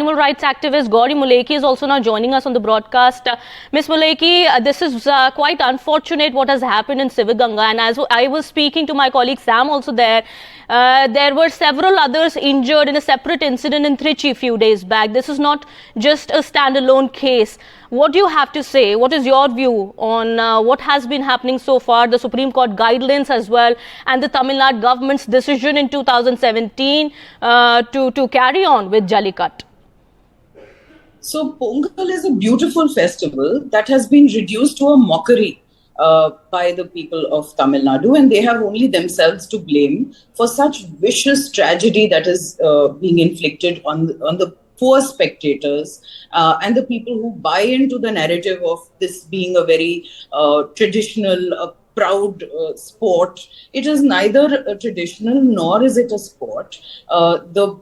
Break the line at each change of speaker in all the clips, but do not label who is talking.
animal rights activist Gauri Maulekhi is also now joining us on the broadcast. Ms. Maulekhi, this is quite unfortunate what has happened in Sivaganga, and as I was speaking to my colleague Sam also there were several others injured in a separate incident in Trichy a few days back. This is not just a standalone case. What do you have to say? What is your view on what has been happening so far, the Supreme Court guidelines as well, and the Tamil Nadu government's decision in 2017 to carry on with Jallikattu?
So Pongal is a beautiful festival that has been reduced to a mockery by the people of Tamil Nadu, and they have only themselves to blame for such vicious tragedy that is being inflicted on the poor spectators and the people who buy into the narrative of this being a very traditional, proud sport. It is neither a traditional nor is it a sport. The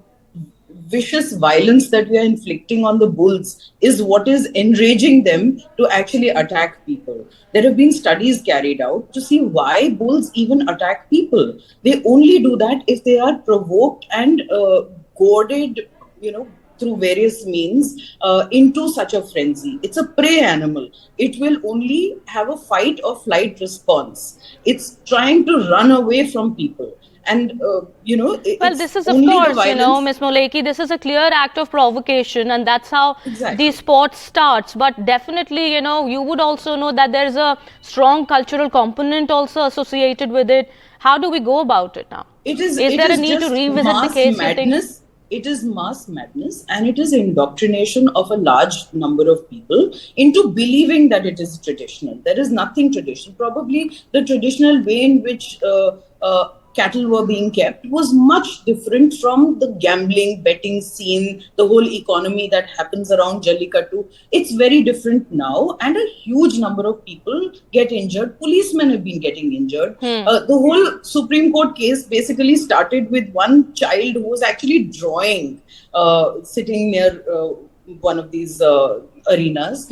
vicious violence that we are inflicting on the bulls is what is enraging them to actually attack people. There have been studies carried out to see why bulls even attack people. They only do that if they are provoked and goaded, through various means into such a frenzy. It's a prey animal. It will only have a fight or flight response. It's trying to run away from people. And,
well, this is, of course, Ms. Maulekhi, this is a clear act of provocation, and that's how the sport starts. But definitely, you would also know that there's a strong cultural component also associated with it. How do we go about it now? Is there a need to revisit the case?
Madness. It is mass madness, and it is indoctrination of a large number of people into believing that it is traditional. There is nothing traditional. Probably the traditional way in which cattle were being kept was much different from the gambling, betting scene, the whole economy that happens around Jallikattu. It's very different now, and a huge number of people get injured. Policemen have been getting injured. The whole Supreme Court case basically started with one child who was actually drawing, sitting near one of these arenas.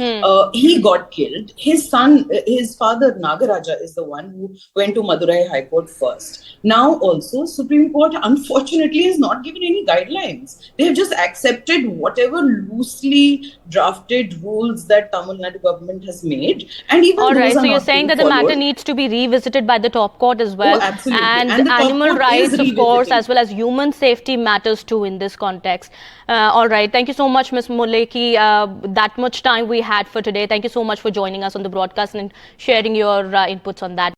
He got killed. His son, his father Nagaraja, is the one who went to Madurai High Court first. Now also Supreme Court unfortunately has not given any guidelines. They have just accepted whatever loosely drafted rules that Tamil Nadu government has made, and even
all right, so you're saying that the matter needs to be revisited by the top court as well.
Oh, absolutely.
And animal rights, of course, as well as human safety matters too in this context. All right, thank you so much, Ms. Maulekhi. That much time we had for today. Thank you so much for joining us on the broadcast and sharing your inputs on that.